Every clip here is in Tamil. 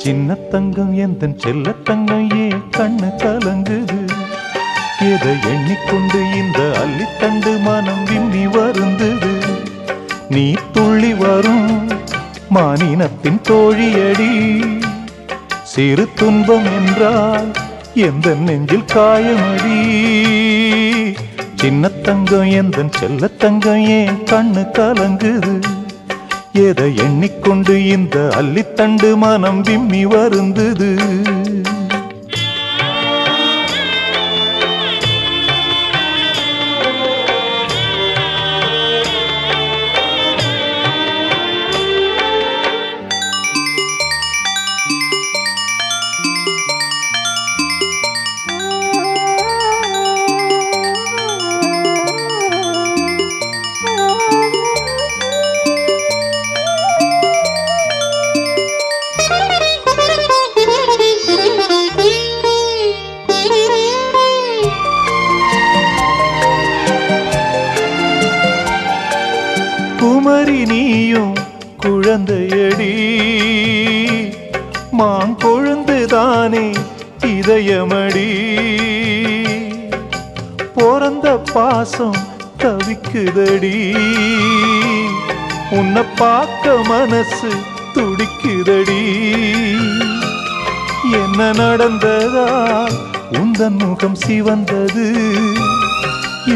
சின்ன தங்கம் எந்தன் செல்ல தங்கம் ஏன் கண்ணு கலங்குது? எதை எண்ணிக்கொண்டு இந்த அள்ளித்தண்டு மனம் விம்மி வருந்தது? நீ துள்ளி வரும் மானினத்தின் தோழியடி. சிறு துன்பம் என்றால் எந்த நெஞ்சில் காயமடி. சின்ன தங்கம் எந்தன் செல்ல தங்கம் ஏன் கண்ணு கலங்குது? எதை எண்ணிக்கொண்டு இந்த அள்ளித்தண்டு மனம் விம்மி வருந்தது? குமரி நீயும் குழந்தையடி, மாங்கொழுந்துதானே இதயமடி. பிறந்த பாசம் தவிக்குதடி, உன்னை பார்க்க மனசு துடிக்குதடி. என்ன நடந்ததா உந்தன் முகம் சிவந்தது?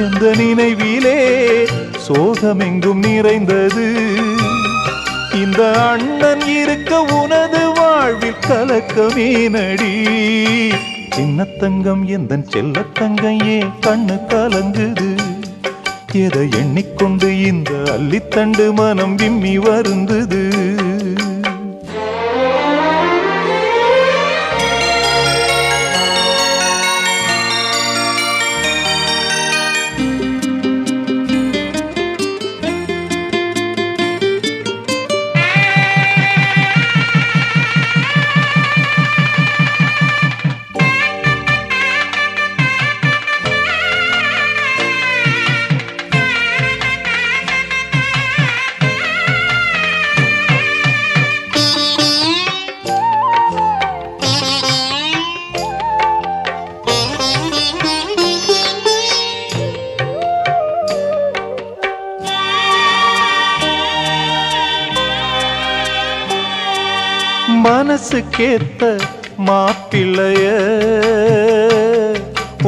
எந்த நினைவிலே சோகமெங்கும் நிறைந்தது? இந்த அண்ணன் இருக்க உனது வாழ்வில் கலக்கமே நடி. சின்ன தங்கம் எந்தன் செல்ல தங்கம் ஏன் கண்ணு கலங்குது? எதை எண்ணிக்கொண்டு இந்த அள்ளித்தண்டு மனம் விம்மி வருந்தது? மனசுக்கேத்த மாப்பிள்ளைய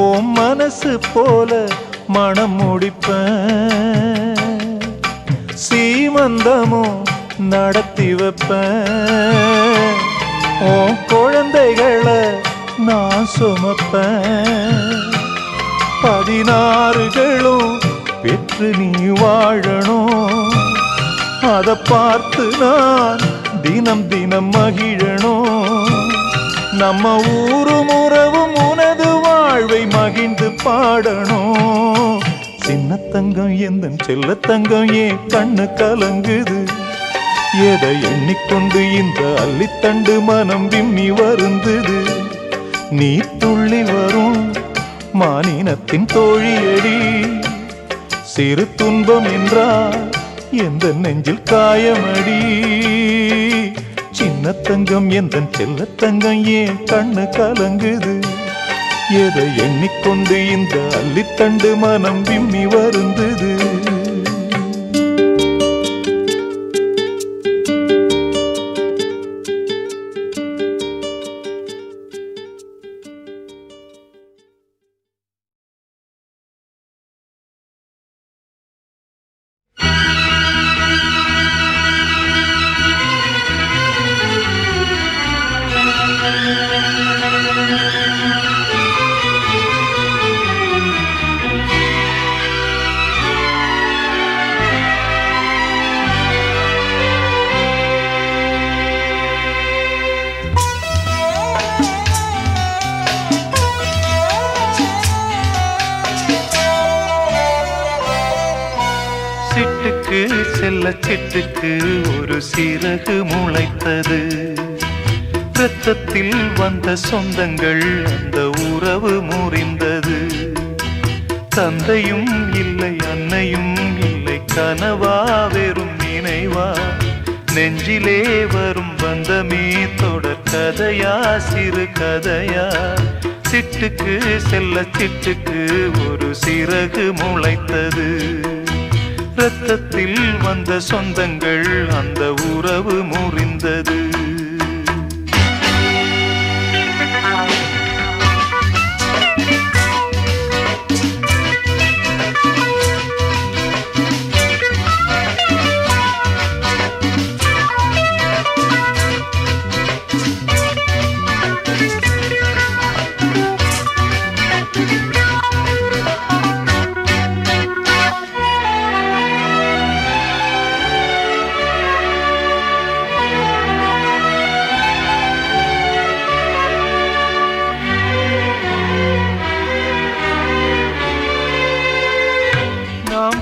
ஓம் மனசு போல மனம் முடிப்பேன். சீமந்தமோ நடத்தி வைப்பேன். ஓம் குழந்தைகளை நான் சுமப்பேன். 16களும் பெற்று நீ வாழணும். அதை பார்த்து நான் தினம் தினம் மகிழணும். நம்ம ஊரும் உறவும் உனது வாழ்வை மகிழ்ந்து பாடணும். சின்ன தங்கம் எந்தன் செல்ல தங்கம் ஏன் கண்ணு கலங்குது? எதை எண்ணிக்கொண்டு இந்த அள்ளித்தண்டு மனம் விம்மி வருந்தது? நீ துள்ளி வரும் மானினத்தின் தோழியடி. சிறு துன்பம் என்றால் எந்த நெஞ்சில் காயமடி. சின்ன தங்கம் எந்தன் செல்ல தங்கம் ஏன் கண்ணு கலங்குது? எதை எண்ணிக்கொண்டு இந்த அள்ளித்தண்டு மனம் விம்மி வருந்தது? சிட்டுக்கு செல்ல சிட்டுக்கு ஒரு சிறகு முளைத்தது. இரத்தத்தில் வந்த சொந்தங்கள் அந்த உறவு முறிந்தது. தந்தையும் இல்லை அன்னையும் இல்லை கனவா வெறும் நினைவா நெஞ்சிலே வரும் வந்த பந்தமே தொடர் கதையா சிறு கதையா சிட்டுக்கு செல்ல சிட்டுக்கு ஒரு சிறகு முளைத்தது இரத்தத்தில் வந்த சொந்தங்கள் அந்த உறவு முறிந்தது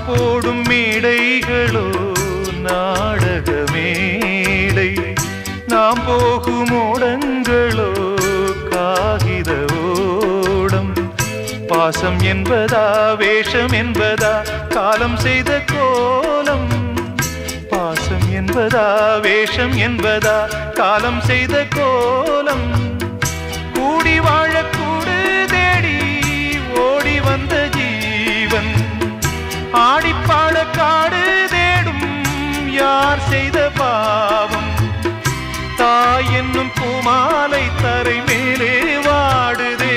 போடும் மேடைகளோ நாடக மேடை நாம் போகும் ஓடங்களோ காகித ஓடம் பாசம் என்பதா வேஷம் என்பதா காலம் செய்த கோலம் பாசம் என்பதா வேஷம் என்பதா காலம் செய்த கோலம் கூடி வாழக்கூடு தேடி ஓடி வந்த ஜீவன் ஆடிப்பாட காடு தேடும் யார் செய்த பாவம் தாய் என்னும் பூமாலை தரை மேலே வாடுதே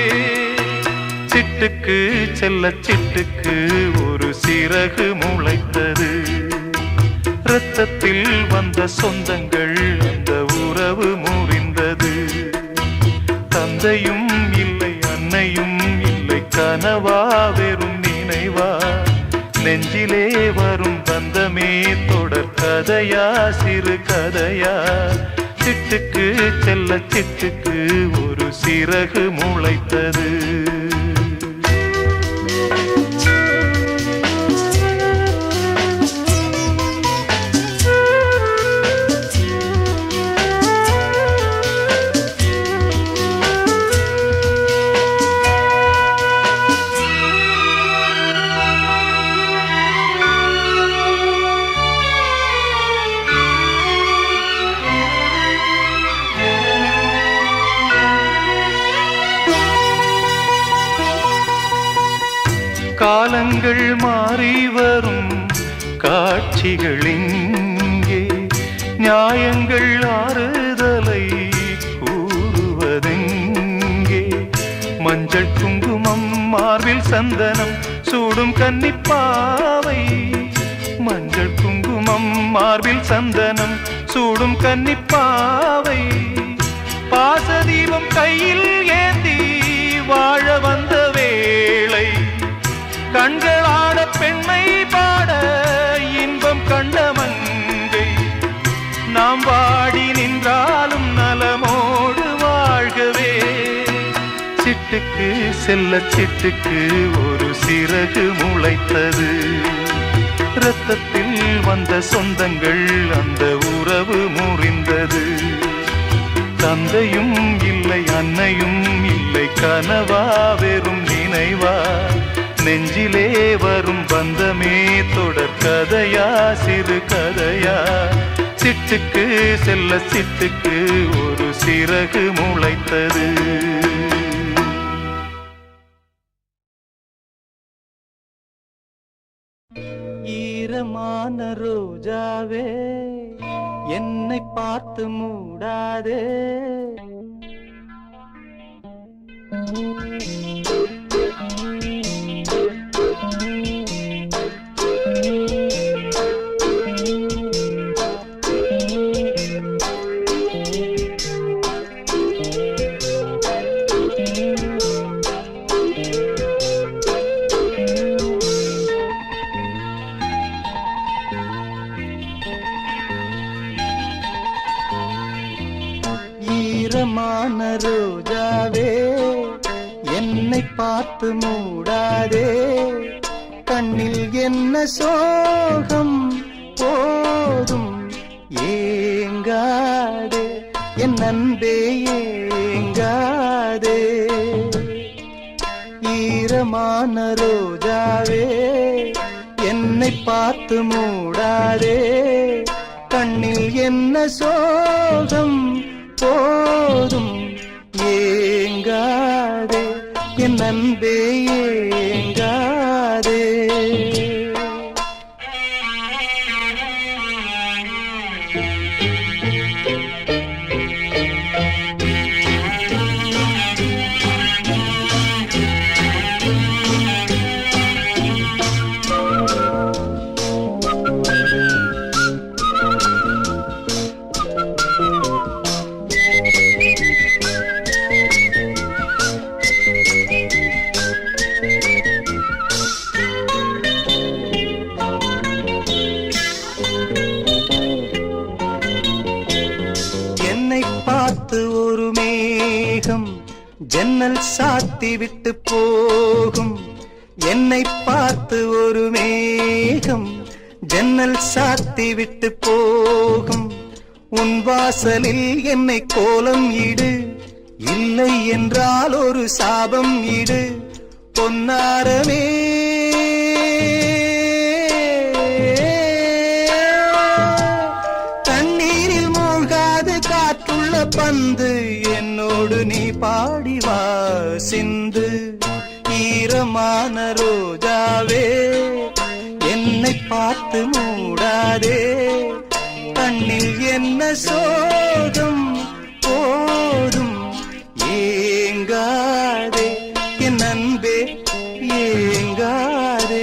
சிட்டுக்கு செல்ல சிட்டுக்கு ஒரு சிறகு முளைத்தது இரத்தத்தில் வந்த சொந்தங்கள் அந்த உறவு முறிந்தது தந்தையும் இல்லை அன்னையும் இல்லை கனவா வெறும் நினைவா நெஞ்சிலே வரும் பந்தமே தொடர் கதையா சிறு கதையா சிட்டுக்கு செல்ல சிட்டுக்கு ஒரு சிறகு முளைத்தது காலங்கள் மாறி வரும் காட்சிகள் இங்கே நியாயங்கள் ஆறுதலை கூறுவதெங்கே மஞ்சள் குங்குமம் மார்பில் சந்தனம் சூடும் கன்னிப்பாவை மஞ்சள் குங்குமம் மார்பில் சந்தனம் சூடும் கன்னிப்பாவை பாசதீபம் கையில் ஏந்தி வாழ வந்த வேளை கண்களாட பெண்மை பாட இன்பம் கண்ட மங்கை நாம் வாடி நின்றாலும் நலமோடு வாழ்கவே சிட்டுக்கு செல்ல சிட்டுக்கு ஒரு சிறகு முளைத்தது இரத்தத்தில் வந்த சொந்தங்கள் அந்த உறவு முறிந்தது தந்தையும் இல்லை அன்னையும் இல்லை கனவா வெறும் நினைவா நெஞ்சிலே வரும் பந்தமே தொடர் கதையா சிறு கதையா சிட்டுக்கு செல்ல சிட்டுக்கு ஒரு சிறகு முளைத்தது ஈரமான ரோஜாவே என்னை பார்த்து மூடாதே ஈரமான ரோஜாவே என்னை பார்த்து மூடாதே கண்ணில் என்ன சோகம் போதும் ஏங்காதே என் அன்பே ஏங்காதே ஈரமான ரோஜாவே என்னை பார்த்து மூடாதே கண்ணில் என்ன சோகம் போதும் ஏங்காதே என் அன்பே ஏங்காதே. ஒரு மேகம் ஜன்னல் சாத்தி விட்டு போகும். என்னை பார்த்து ஒரு மேகம் ஜன்னல் சாத்தி விட்டு போகும். உன் வாசலில் என்னை கோலம் இடு, இல்லை என்றால் ஒரு சாபம் இடு. பொன்னாரமே பந்து என்னோடு நீ பாடிவா சிந்து. ஈரமான ரோஜாவே என்னை பார்த்து மூடாதே. கண்ணில் என்ன சோகம் போதும் ஏங்காதே என் அன்பே ஏங்காதே.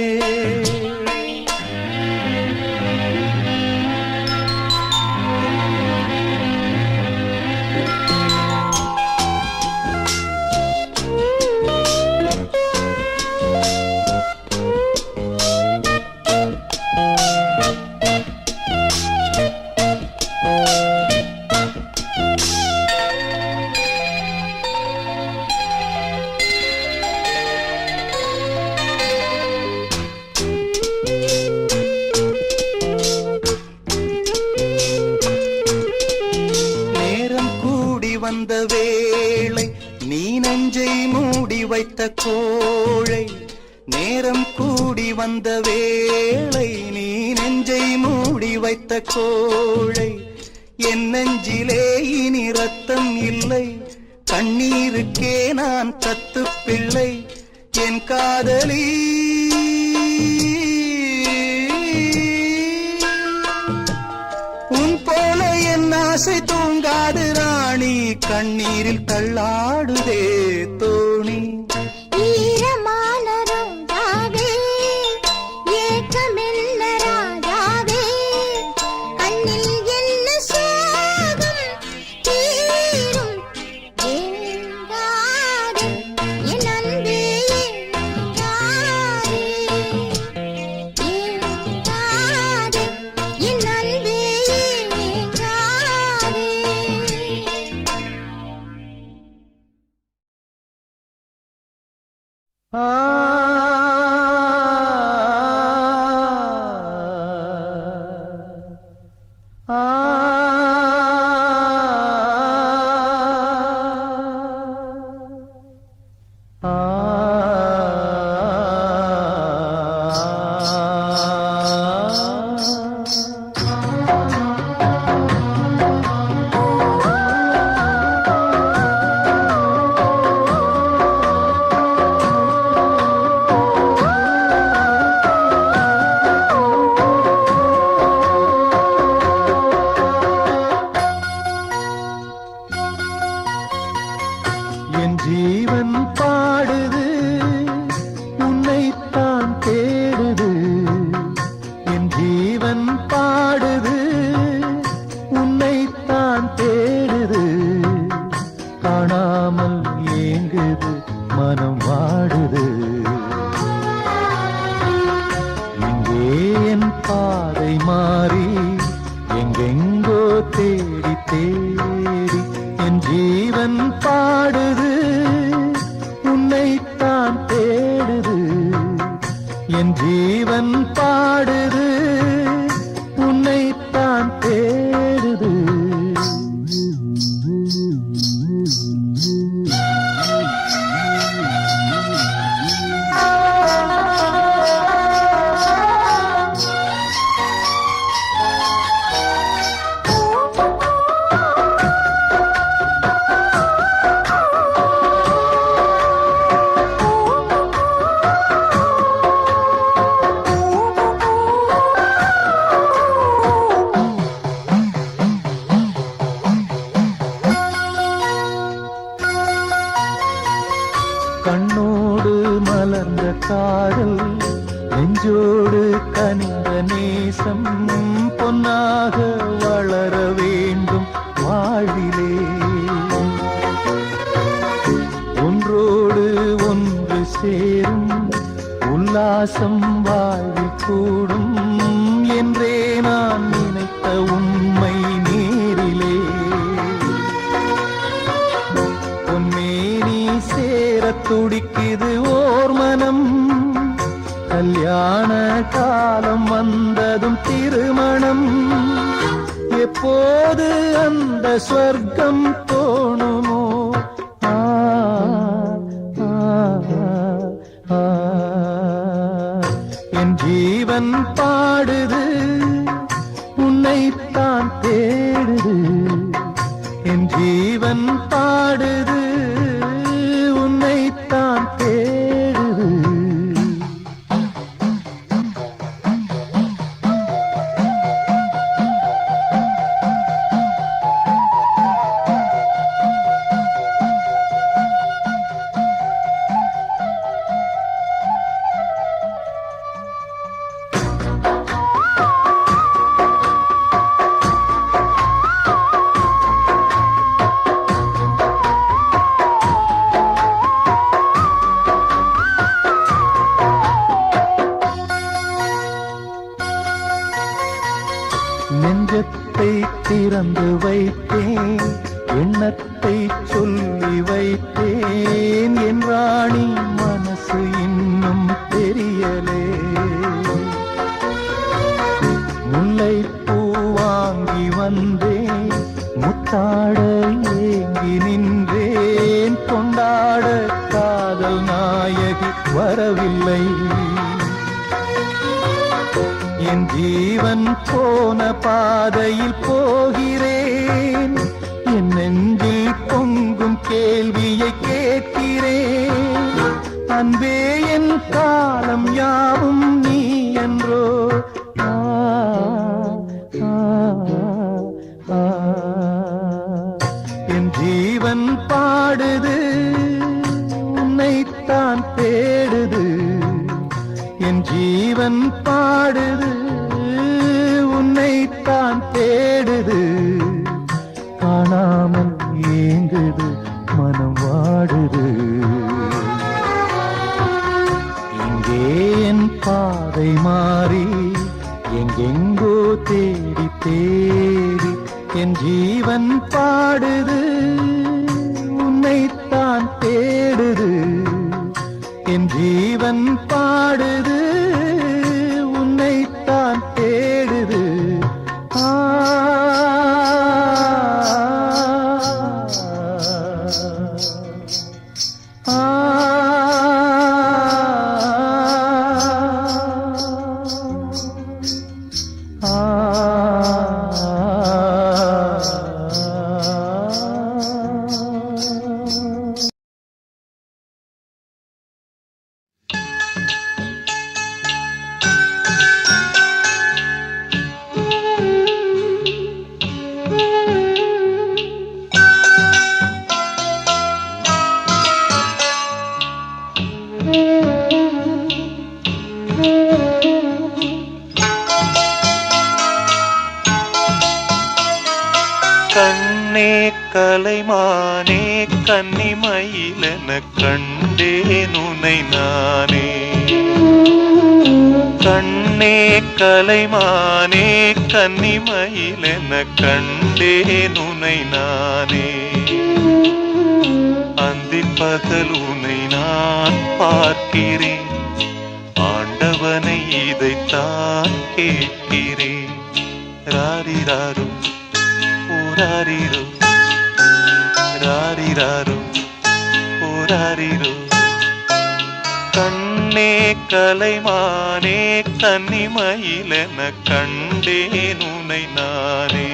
வந்த வேளை நீ நெஞ்சை மூடி வைத்த கோழை. நேரம் கூடி வந்த வேளை நீ நெஞ்சை மூடி வைத்த கோழை. என் நெஞ்சிலே இனி ரத்தம் இல்லை, கண்ணீருக்கே நான் தத்து பிள்ளை. என் காதலி உன் போல என் ஆசை தூங்காது ராணி. கண்ணீரில் தள்ளாடுதே தோணி. ஈரமான ரோஜாவே ஏக்கமெல்ல ராஜாவே. கண்ணில் என்ன சோகம் தீரும் ஏங்காதே என் அன்பே ஏங்காதே. ஏங்காதே என் அன்பே ஏங்காதே. என் ஜீவன் பாடுது உன்னைத்தான் தேடுது. என் ஜீவன் பாடுது உன்னைத்தான் தேடுது. காணாமல் ஏங்குது மனம் வாடுது. இங்கே என் பாதை மாறி எங்கெங்கோ தேடி தேடி என் ஜீவன் பாடுது உன்னைத்தான் தேடுது. என் ஜீவன் பாடுது உன்னைத்தான் தேடுது. காதல் நெஞ்சோடு கனிந்த நேசம் பொன்னாக வளர வேண்டும் வாழ்விலே. ஒன்றோடு ஒன்று சேரும் உல்லாசம் வாழ்வில் கூடும் என்றே நான் நினைத்த உண்மை நேரிலே. பொன்மேனி சேரத் துடிக்குது ஓர் மனம், கல்யாண காலம் வந்ததும் திருமணம். எப்போது அந்த ஸ்வர்க்கம் தோணுமோ? ஆ, ஆ, ஆ. என் ஜீவன் பாடுது, உன்னைத்தான் தேடுது. என் ஜீவன் பாடுது, உன்னைத்தான் தேடுது. நெஞ்சத்தை திறந்து வைத்தேன், எண்ணத்தை சொல்லி வைத்தேன். என் ராணி மனசு இன்னும் தெரியலே. முல்லைப்பூ வாங்கி வந்தேன், முத்தாட ஏங்கி நின்றேன். கொண்டாட காதல் நாயகி வரவில்லை. என் ஜீவன் போன பாதையில் போகிறேன். என் நெஞ்சில் பொங்கும் கேள்வியை கேட்கிறேன். அன்பே என் காலம் யாவும் நீ என்றோ? ஆ, ஆ, ஆ. என் ஜீவன் பாடுது, உன்னைத்தான் தேடுது. என் ஜீவன் பாடுது, உன்னைத்தான் தேடுது. காணாமல் ஏங்குது, மனம் வாடுது. இங்கே என் பாதை மாறி எங்கெங்கோ தேடி தேடி என் ஜீவன் பாடுது, உன்னைத்தான் தேடுது. என் ஜீவன் பாடுது, உன்னைத்தான் தேடுது. ஆ, ஆ, கண்ணே கலைமானே கன்னிமயிலென கண்டேன் உனை நானே. கண்ணே கலைமானே கன்னிமயிலென கண்டேன் உனை நானே. அந்திப் பகல் உனை நான் பார்க்கிறேன், ஆண்டவனை இதைத்தான் கேட்கிறேன். ராரிராரு ராரிரு ராரிராரு ராரிரு. கண்ணே கலைமானே கன்னிமயிலென கண்டேன் உனை நானே.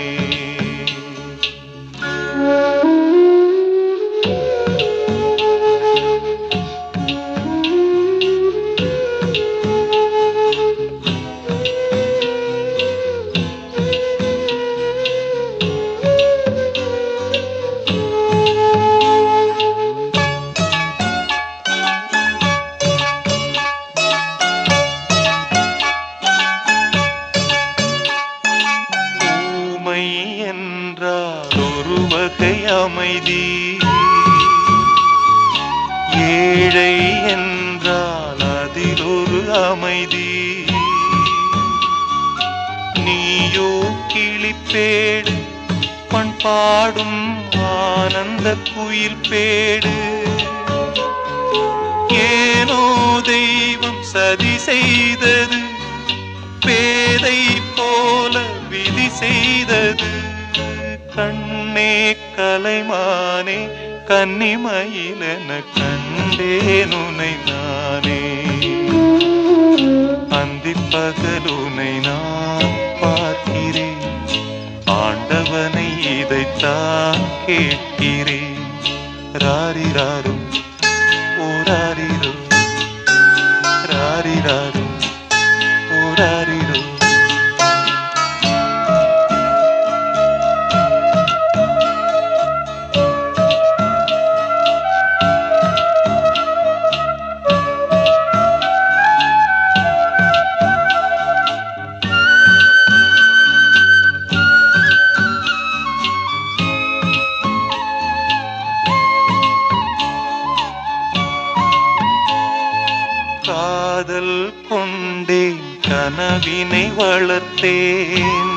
அமைதி. நீயோ கிளிப்பேடு பண்பாடும் ஆனந்த குயில் பேடு. ஏனோ தெய்வம் சதி செய்தது, பேதை போல விதி செய்தது. கண்ணே கலைமானே கன்னிமயிலென கண்டேன் உனை நானே. அந்திப்பகலுனை நான் பார்க்கிறேன், ஆண்டவனை இதைத்தான் கேட்கிறேன். ராரிராரும் ஓராரிரோ, ராரிராரும் ஓராரிரோ. காதல் கொண்டேன் கனவினை வளர்த்தேன்,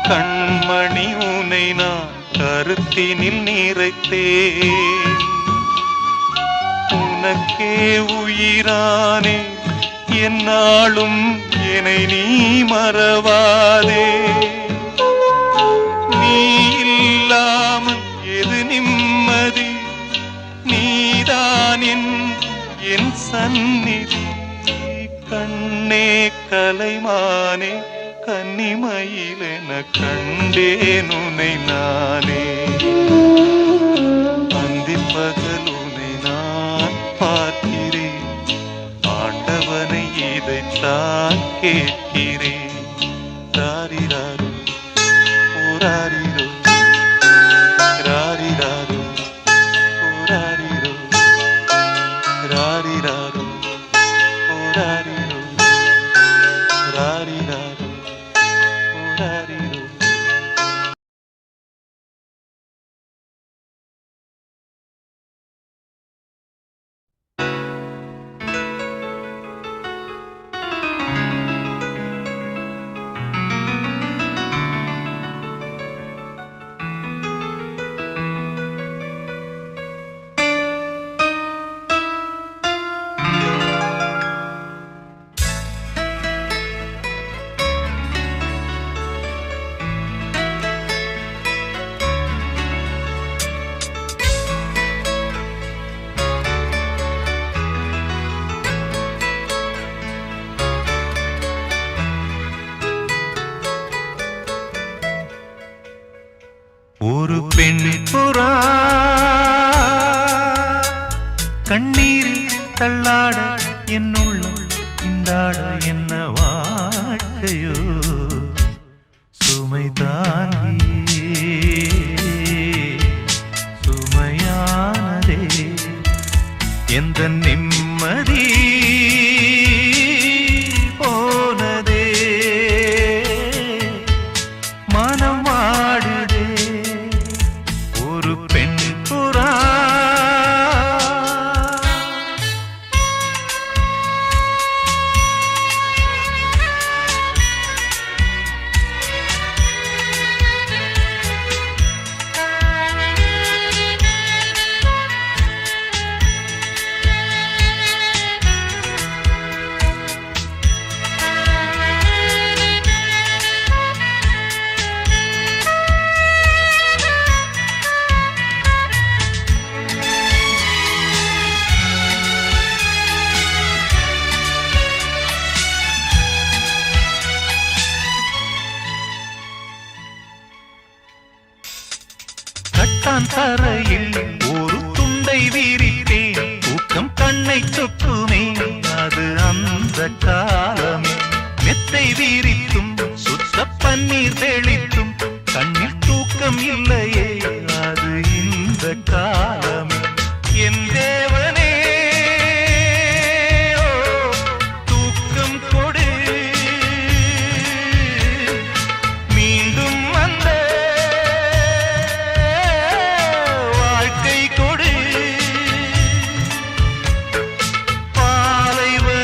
கண்மணி உனை நான் கருத்தினில் நிறைத்தேன். உனக்கே உயிரானே என்னாலும் என்னை நீ மறவாதே. நீ இல்லாமல் எது நிம்மதி, நீதான் என் சந்நிதி. கண்ணே கலைமானே கன்னிமயிலென கண்டேன் உனை நானே. அந்திப்பகலுனை நான் பார்க்கிறேன், ஆண்டவனை இதைத்தான் கேட்கிறேன். ராரிராரு ஓராரிரோ, ராரிராரு ஓராரிரோ, ராரிராரு ஓராரிரோ, ராரிராரு ஓராரிரோ. ஒரு பெண் புறா கண்ணீரில் தள்ளாட என்னுள்ளம் இந்தாட. என்ன வாழ்க்கையோ சுமை தாங்கி சுமையானதே எந்த நிம்மதி போனதே. மனம் வாடுதே ஒரு பெண் புறா. தரையில் ஒரு துண்டை விரித்தேன், தூக்கம் கண்ணை சொக்குமே அது அந்த காலமே. மெத்தை விரித்தும் சுத்த பன்னீர் தெளித்தும் கண்ணில் தூக்கம் இல்லையே அது இந்த காலமே. என் தேவனே தூக்கம் கொடு, மீண்டும் அந்த வாழ்க்கை கொடு. பாலைவனத்தில்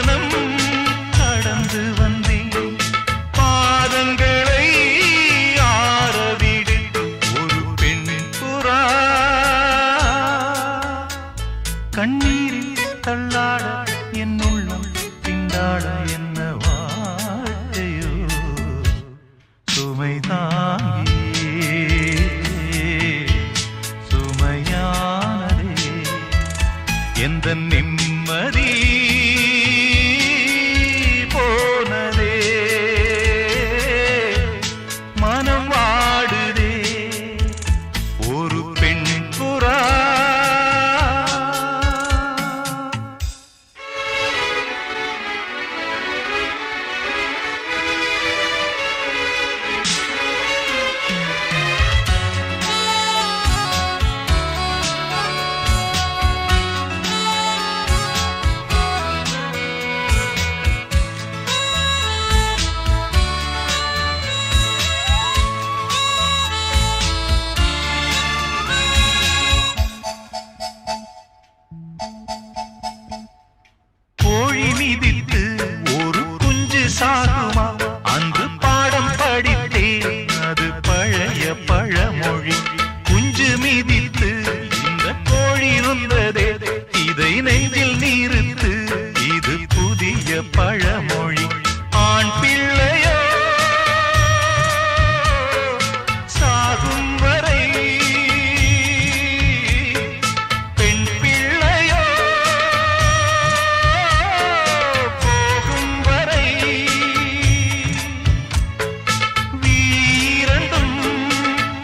கோழி மிதித்து ஒரு குஞ்சு சாகுமா? அன்று பாடம் படித்தேன், அது பழைய பழமொழி. குஞ்சு மிதித்து இந்த கோழி இருந்ததே, இதை நெஞ்சில் நிறுத்து, இது புதிய பழமொழி. ஆண் பிள்ளையோ சாகும் வரை, பெண் பிள்ளையோ போகும் வரை, வீரண்டும்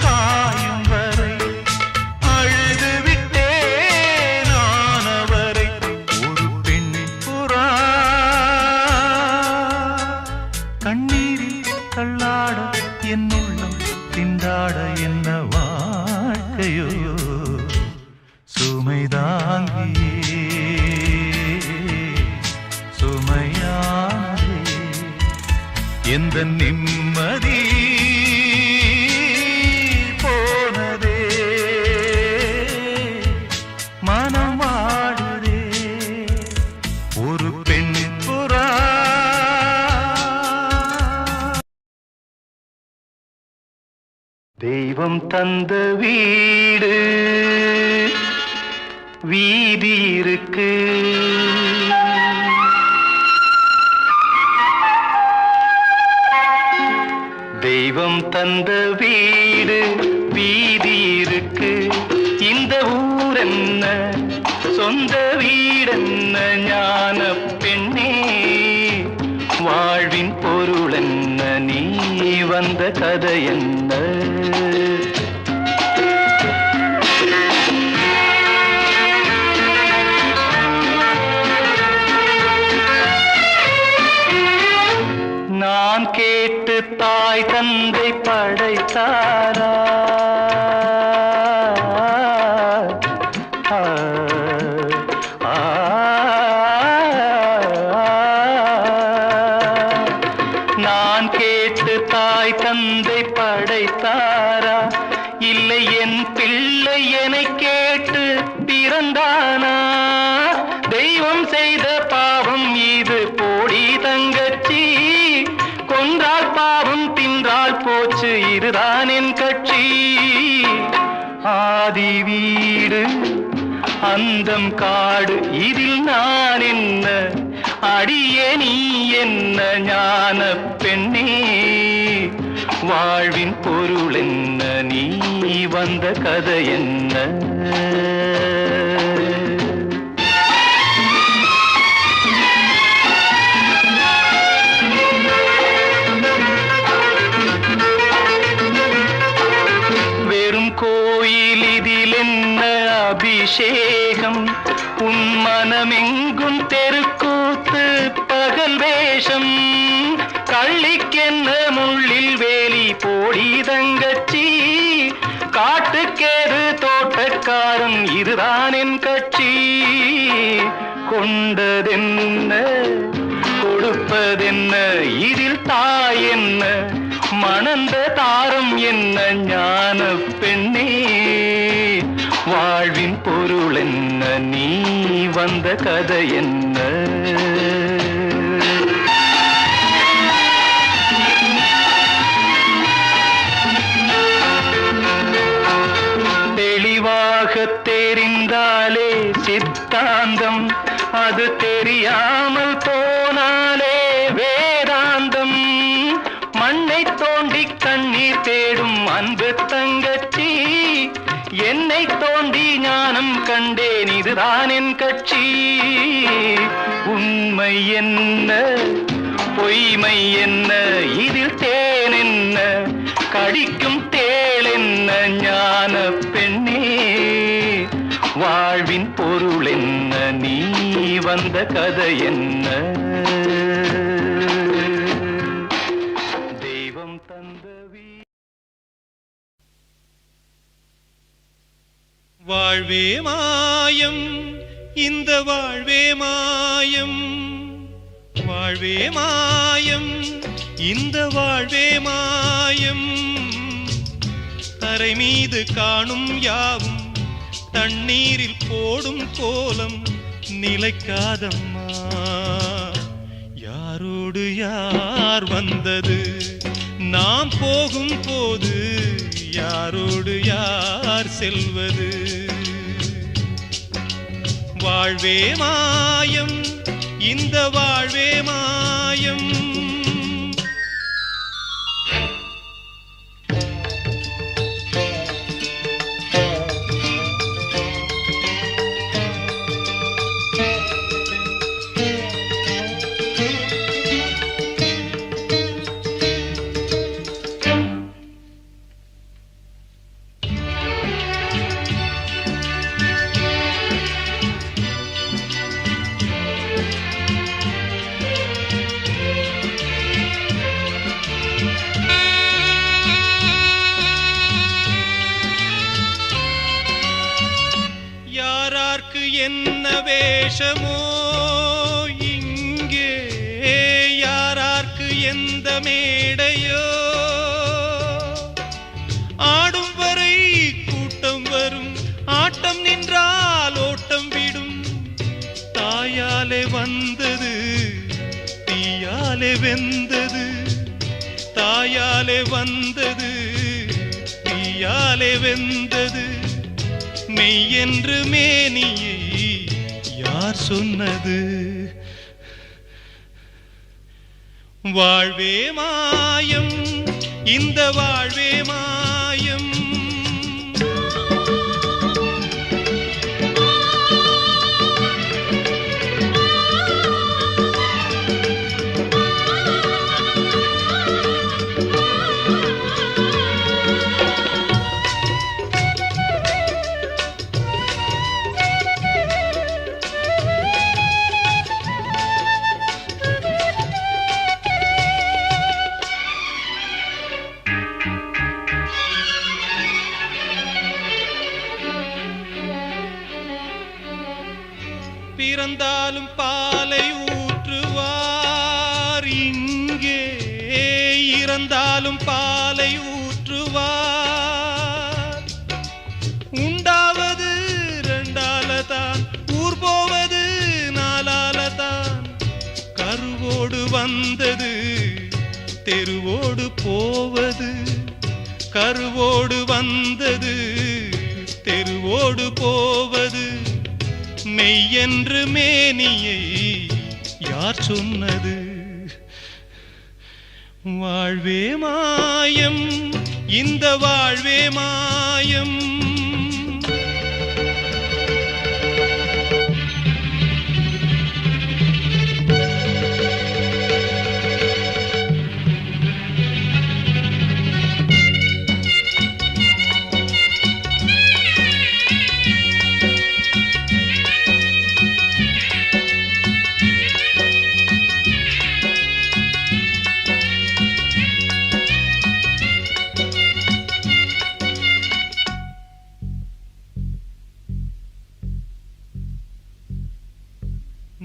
காயும் வரை, அழுது விட்டேன் நானவரை. ஒரு பெண் புறா கண்ணீரில் தள்ளாட என் உள்ளம் திண்டாட, என்ன வாழ்க்கையோ சுமைதாங்கியே சுமையானே. எந்த நிம்மதி போனதே, மனம் வாடுதே. ஒரு பெண் புறா தெய்வம் தந்த வீடு வீதி இருக்கு, தெய்வம் தந்த வீடு வீதி இருக்கு. இந்த ஊரென்ன சொந்த வீடென்ன ஞான பெண்ணே, வாழ்வின் பொருள் என்ன, நீ வந்த கதை என்ன? நான் கேட்டு தாய் தந்தை படைத்தாரா? நான் கேட்டு தாய் தந்தை படைத்தாரா? இல்லை என் பிள்ளை என்னை கேட்டு பிறந்தானா? தெய்வம் செய்த பாவம் இது போடி தங்கச்சி, கொன்றால் பாவம் தின்றால் போச்சு, இதுதான் என் கட்சி. ஆதி வீடு அந்தம் காடு, இதில் நான் என்ன, அடியே நீ என்ன ஞான பெண்ணே? வாழ்வின் பொருள் என்ன, நீ வந்த கதை என்ன? வெறும் கோயில் இதில் என்ன அபிஷேகம், உன் மனமெங்கும் தெருக்கூத்து பகல் வேஷம். கள்ளிக்கென்ன முள்ளில் வேலி போடி தங்கச்சி, காட்டுக்கேது தோட்டக்காரன், இதுதான் என் கட்சி. கொண்டதென்ன கொடுப்பதென்ன, இதில் தாய் என்ன, மணந்த தாரம் என்ன ஞான பெண்ணே? வாழ்வின் பொருள் என்ன, நீ வந்த கதை என்ன? தெளிவாக தெரிந்தாலே சித்தாந்தம், அது தெரியாமல் போனாலே வேதாந்தம். மண்ணை தோண்டி கண்ணீர் தேடும் அன்பு தங்கச்சி, என்னை தோண்டி ஞானம் கண்டேன், இதுதான் என் கட்சி. உண்மை என்ன பொய்மை என்ன, இதில் தேன் என்ன, கடிக்கும் தேள் என்ன ஞான பெண்ணே? வாழ்வின் பொருள் என்ன, நீ வந்த கதை என்ன? தெய்வம் தந்த வாழ்வே மாயம், இந்த வாழ்வே மாயம், வாழ்வே மாயம், இந்த வாழ்வே மாயம். தரை மீது காணும் யாவும் தண்ணீரில் போடும் கோலம் நிலைக்காதம்மா. யாரோடு யார் வந்தது நாம் போகும் போது யாரோடு யார் செல்வது வாழ்வே மாயம் இந்த வாழ்வே மாயம் என்ன வேஷமோ இங்கே யாரார்க்கு எந்த மேடையோ ஆடும் வரை கூட்டம் வரும் ஆட்டம் நின்றால் ஓட்டம் விடும் தாயாலே வந்தது தீயாலே வெந்தது தாயாலே வந்தது தீயாலே வெந்தது மெய் என்று மேனியை யார் சொன்னது வாழ்வே மாயம் இந்த வாழ்வே மாயம் பிறந்தாலும் பாலை ஊற்றுவார் இங்கே இறந்தாலும் பாலை ஊற்றுவார் உண்டாவது ரெண்டாலதான் ஊர் போவது நாலாலதான் கருவோடு வந்தது தெருவோடு போவது கருவோடு வந்தது தெருவோடு போவது மெய் என்று மேனியை யார் சொன்னது வாழ்வே மாயம் இந்த வாழ்வே மாயம்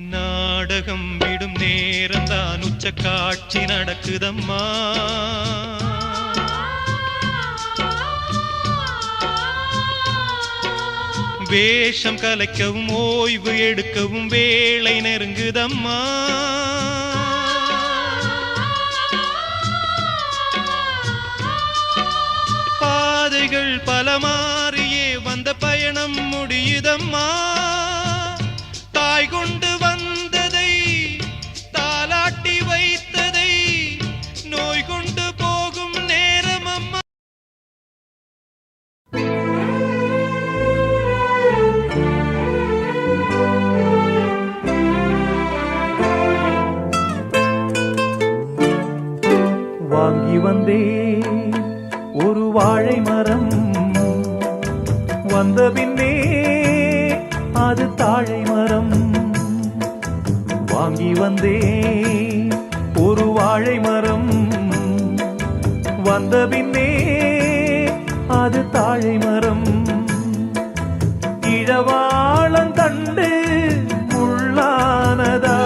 நாடகம் விடும் நேரம்தான் உச்ச காட்சி நடக்குதம்மா வேஷம் கலைக்கவும் ஓய்வு எடுக்கவும் வேளை நெருங்குதம்மா பாதைகள் பல மாறியே வந்த பயணம் முடியுதம்மா தாய் கொண்டு வந்ததை தாலாட்டி வைத்ததை நோய் கொண்டு போகும் நேரம் அம்மா வாங்கி வந்தே ஒரு வாழை மரம் வந்த பின்னே அது தாழை மரம் வாங்கி வந்தே ஒரு வாழை மரம் வந்த பின்னே அது தாழை மரம் இழவாளந்தண்டு முள்ளானதா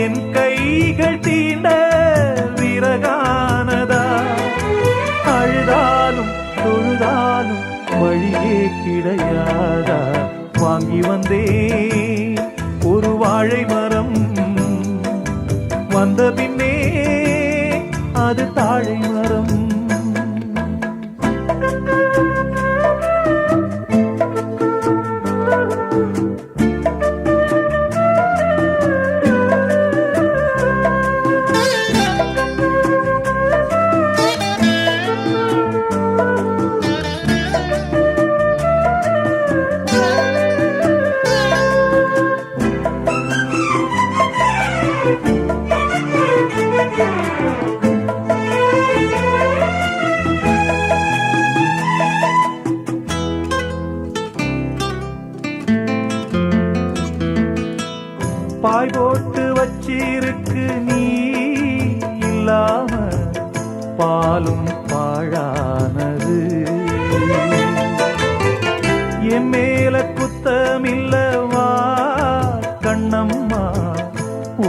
என் கைகள் தீண்ட விறகானதா அழுதாலும் தொழுதாலும் வழியே கிடையாதா வாங்கி வந்தே ஒரு ஒரு வாழை மரம் வந்த பின்னே அது தாழை மரம். பாய் போட்டு வச்சிருக்கு நீ இல்லாம பாலும் பாழானது. என் மேல குத்தமில்லவா கண்ணம்மா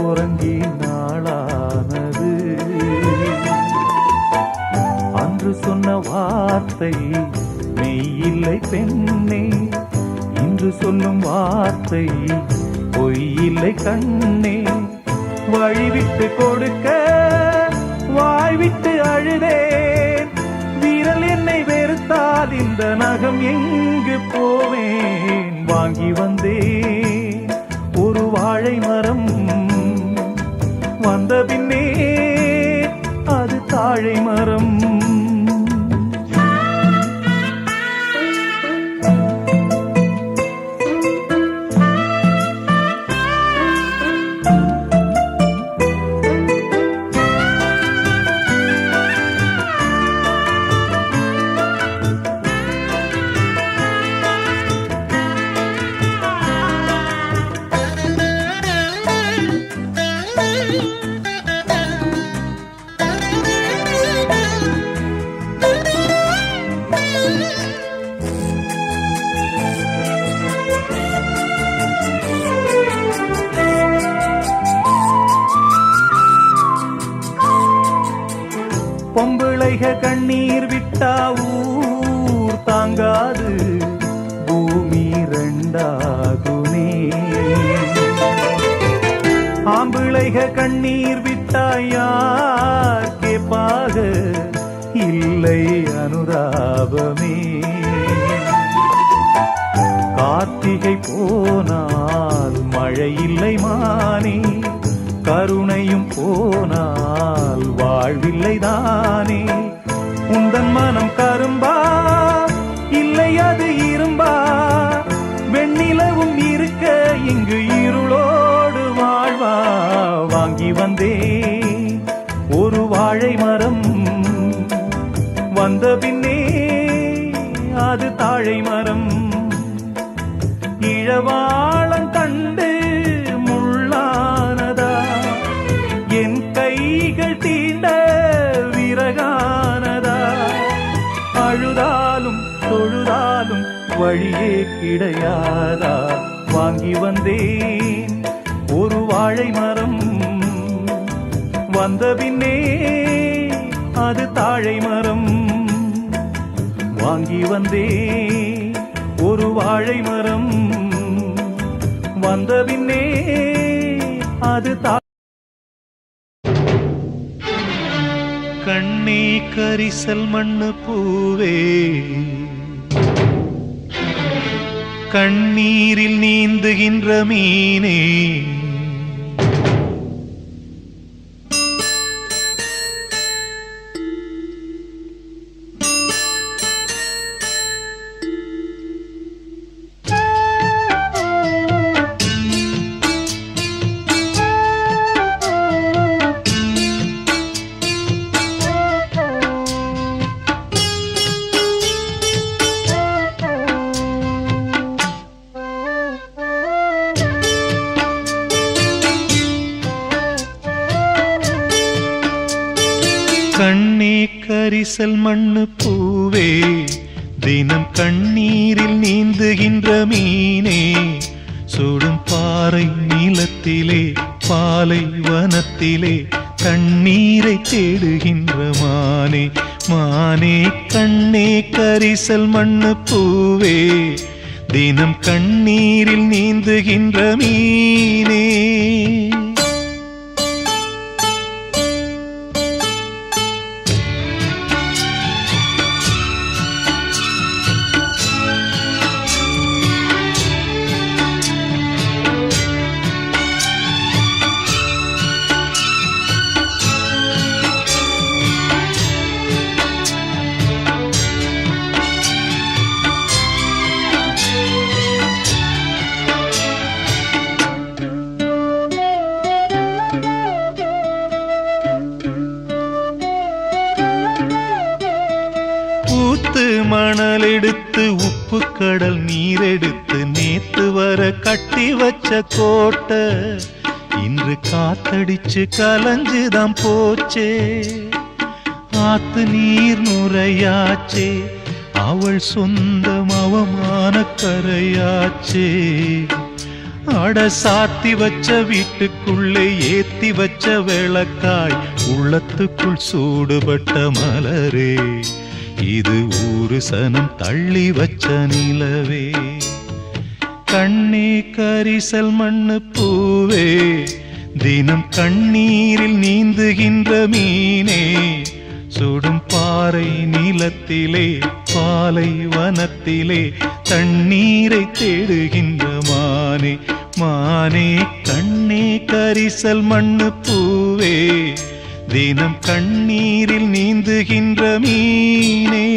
உறங்கி நாளானது. அன்று சொன்ன வார்த்தை மெய்யில்லை பெண்ணே, இன்று சொல்லும் வார்த்தை பொய்யில்லை கண்ணே. வழிவிட்டு கொடுக்க வாய்விட்டு அழுதேன். வீரல் என்னை வெறுத்தால் இந்த நகம் எங்கு போவேன். வாங்கி வந்தேன் ஒரு வாழை மரம் வந்த பின்னே அது தாழை மரம். பொம்பிளைக கண்ணீர் விட்டா ஊர் தாங்காது, பூமி ரெண்டாகுமே. ஆம்பிளைக கண்ணீர் விட்டா யார் கேப்பாக, இல்லை அனுதாபமே. கார்த்திகை போனால் மழை இல்லை மானே, கருணையும் போனால் வாழ்வில்லை தானே. உந்தன் மனம் கரும்பா இல்லை அது இரும்பா, வெண்ணிலவும் இருக்க இங்கு இருளோடு வாழ்வா. வாங்கி வந்தே ஒரு வாழை மரம் வந்த பின்னே அது தாழை மரம். இழவாளம் கண்டு முள்ளானதா, என் கைகள் தீண்ட விறகானதா. அழுதாலும் தொழுதாலும் வழியே கிடையாதா. வாங்கி வந்தேன் ஒரு வாழை மரம் வந்த பின்னே அது தாழை மரம். வாங்கி வந்தேன் ஒரு வாழை மரம் வந்த பின்னே அது கண்ணே கரிசல் மண்ணு பூவே, கண்ணீரில் நீந்துகின்ற மீனே. கண்ணே கரிசல் மண்ணு பூவே, தினம் கண்ணீரில் நீந்துகின்ற மீனே. சுடும் பாறை நீளத்திலே பாலை வனத்திலே கண்ணீரை தேடுகின்ற மானே. மானே கண்ணே கரிசல் மண்ணு பூவே, தினம் கண்ணீரில் நீந்துகின்ற மீனே. மணல் எடுத்து உப்பு கடல் நீர் எடுத்து நேத்து வர கட்டி வச்ச கோட்டை இன்று காத்தடிச்சு கலஞ்சுதான் போச்சே. ஆத்து நீர் நுரையாச்சே, அவள் சொந்தம் அவமான கரையாச்சே. அட சாத்தி வச்ச வீட்டுக்குள்ளே ஏத்தி வச்ச விளக்காய் உள்ளத்துக்குள் சூடுபட்ட மலரே, இது ஊரு சனம் தள்ளி வச்ச நிலவே. கண்ணே கரிசல் மண்ணு பூவே, தினம் கண்ணீரில் நீந்துகின்ற மீனே. சுடும் பாறை நிலத்திலே பாலை வனத்திலே தண்ணீரை தேடுகின்ற மானே. மானே கண்ணே கரிசல் மண்ணு பூவே, தினம் கண்ணீரில் நீந்துகின்ற மீனே.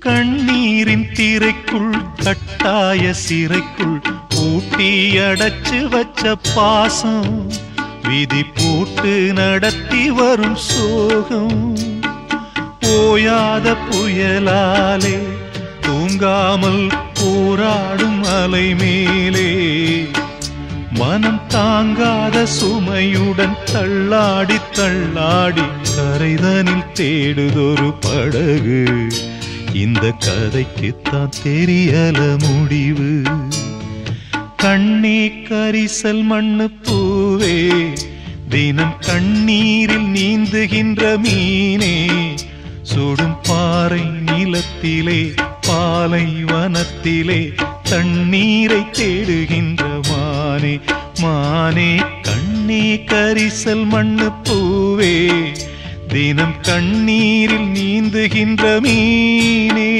கண்ணீரின் திரைக்குள் கட்டாய சிறைக்குள் பூட்டி அடைச்சு வச்ச பாசம், விதி போட்டு நடத்தி வரும் சோகம். ஓயாத புயலாலே தூங்காமல் போராடும் அலை மேலே, மனம் தாங்காத சுமையுடன் தள்ளாடி தள்ளாடி கரைதனில் தேடுதொரு படகு. இந்த கதைக்குத்தான் தெரியல முடிவு. கண்ணே கரிசல் மண்ணு பூவே, தினம் கண்ணீரில் நீந்துகின்ற மீனே. சுடும் பாறை நிலத்திலே பாலை வனத்திலே தண்ணீரை தேடுகின்ற மானே. மானே கண்ணே கரிசல் மண்ணு பூவே, தினம் கண்ணீரில் நீந்துகின்ற மீனே.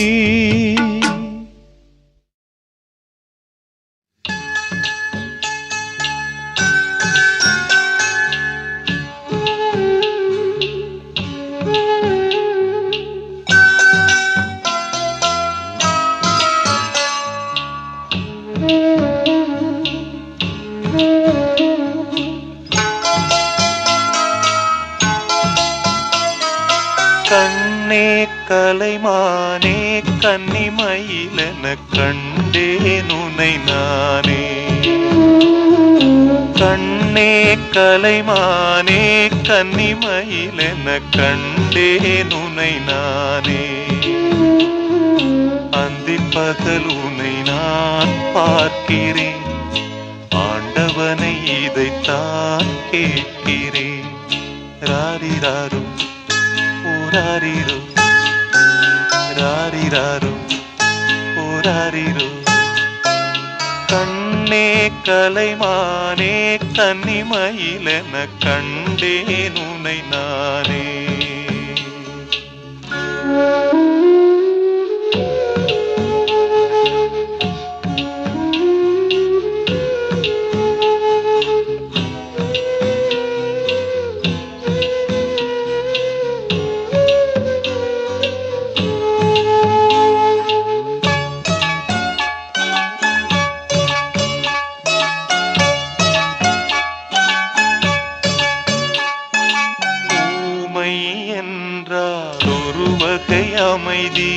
கண்ணே கலைமானே கன்னிமயிலென கண்டேன் உனை நானே. கண்ணே கலைமானே கன்னிமயிலென கண்டேன் உனை நானே. அந்திப் பகல் உனை நான் பார்க்கிறேன், ஆண்டவனை இதைத்தான் கேட்கிறேன். ராரிராரும் ராரிரோ ராரிராரோ ராரிரோ. கண்ணே கலைமானே கன்னிமயிலென கண்டேன் உனை நானே. என்றால் ஒரு வகை அமைதி,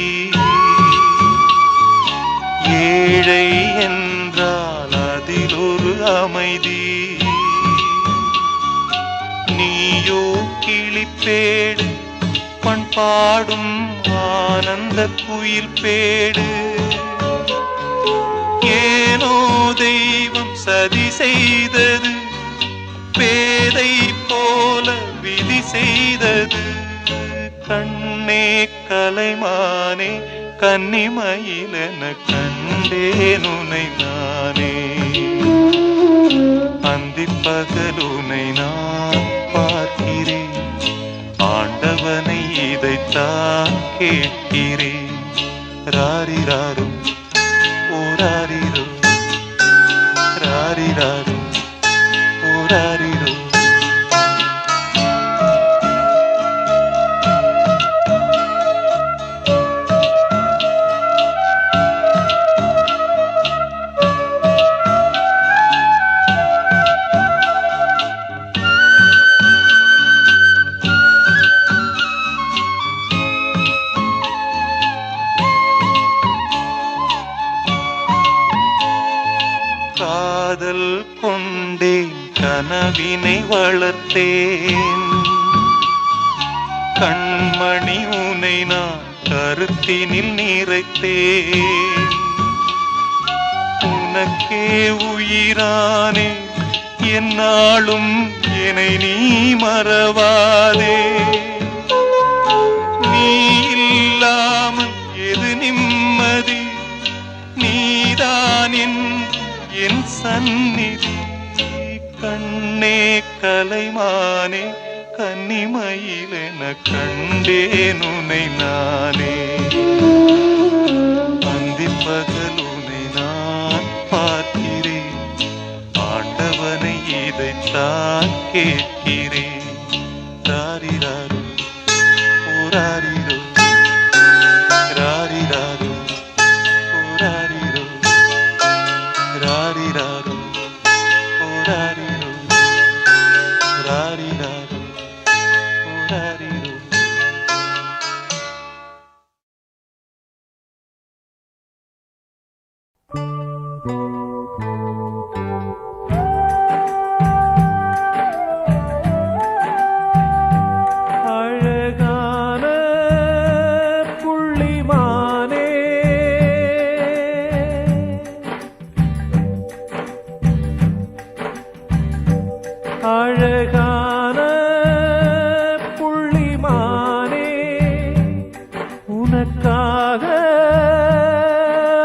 ஏழை என்றால் அதில் ஒரு அமைதி. நீயோ கிளிப்பேடு, பண்பாடும் ஆனந்த குயில் பேடு. ஏனோ தெய்வம் சதி செய்தது, பேதை போல விதி செய்தது. கண்ணே கலைமானே கன்னிமயிலென கண்டேன் உனை நானே. அந்திப் பகலுனை நான் பார்க்கிறேன், ஆண்டவனை இதைத்தான் கேட்கிறேன். ராரிராரும் ஓராரிரோ, ராரிராரும் ஓராரிரோ. காதல் கொண்டேன், கனவினை வளர்த்தேன். கண்மணி உனை நான் கருத்தினில் நிறைத்தேன். உனக்கே உயிரானே, என்னாலும் என்னை நீ மறவாதே. நீ இல்லாமல் எது நிம்மதி, நீதான் என் சந்நிதி. கண்ணே கலைமானே கன்னிமயிலென கண்டேன் உனை நானே. அந்திப் பகலுனை நான் பார்க்கிறேன், ஆண்டவனை இதைத்தான் கேட்கிறேன். ராரிராரும் ஓராரிரோ, ராரிராரும் ஓராரிரோ, ராரிராரும் ஓராரிரோ, ராரிராரும் ஓராரிரோ. அழகான புள்ளிமானே, அழகான புள்ளிமானே, உனக்காக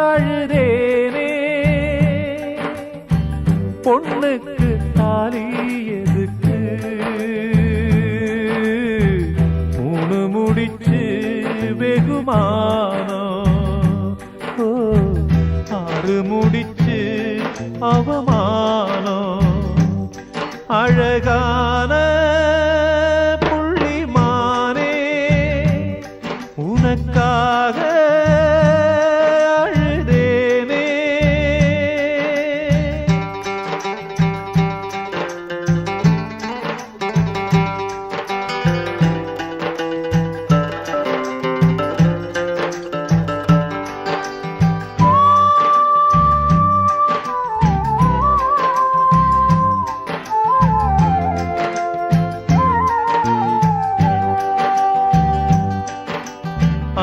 அழுதேனே. பொண்ணுக்கு தாலி எதுக்கு, மூணு முடிச்சு வெகுமானம். ஓ, 6 முடிச்சு அவமானம். அழகான புள்ளிமானே, உனக்காக அழுதேனே.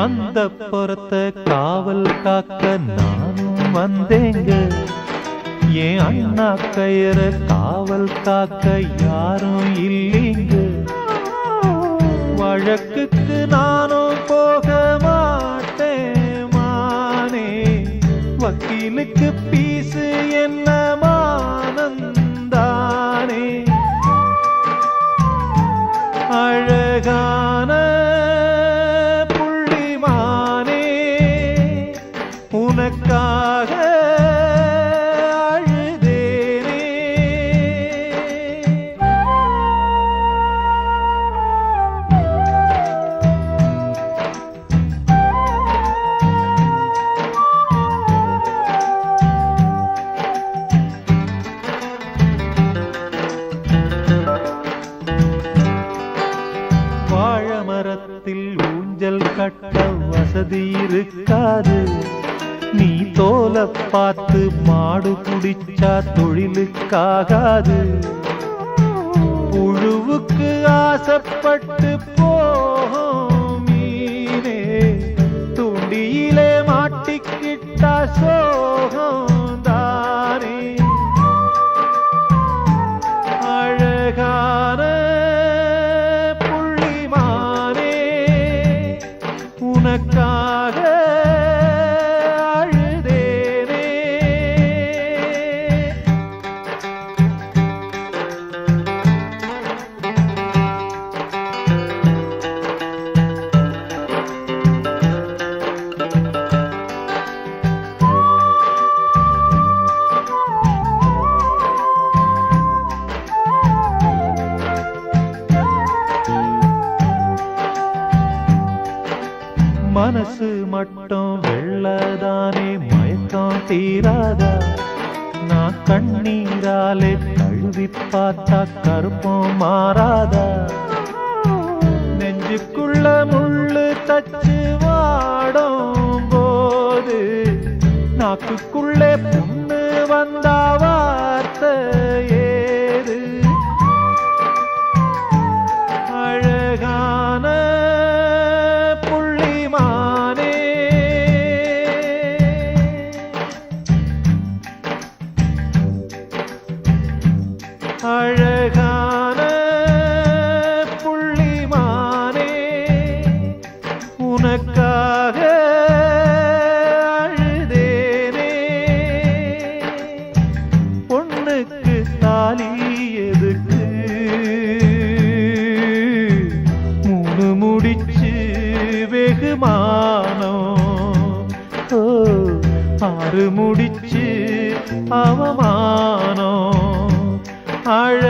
அந்த புறத்த காவல் காக்க நானும் வந்தேங்க. என் அண்ணா கயிற காவல் காக்க யாரும் இல்லைங்க. வழக்குக்கு நானும் போக மாட்டேன் மானே. வக்கீலுக்கு பீசு என்ன மானந்தானே. அழகான உனக்காக அழுதேனே. கட்ட வசதி இருக்காது. நீ தோல பார்த்து மாடு குடிச்சா தொழிலுக்காகாது. புழுவுக்கு ஆசைப்பட்டு போகும் மீனே தூண்டியிலே மாட்டிக்கிட்டா சோகம் தானே. அழகான புள்ளிமானே உனக்காக அழுதேனே. மனசு மட்டும் வெள்ளதானே மயக்கம் தீராதா. நான் கண்ணீராலே கழுவி பார்த்தா கருப்பம் மாறாதா. நெஞ்சுக்குள்ள முள்ளு தச்சு வாடும் போது நாக்குக்குள்ளே புண்ணு வந்தா வார்த்தை ஏது. அழகான புள்ளிமானே அழகான புள்ளிமானே உனக்காக அழுதேனே. பொண்ணுக்கு தாலி எதுக்கு மூணு முடிச்சு வெகுமானம். ஓ 6 முடிச்சு அவமானம். அழ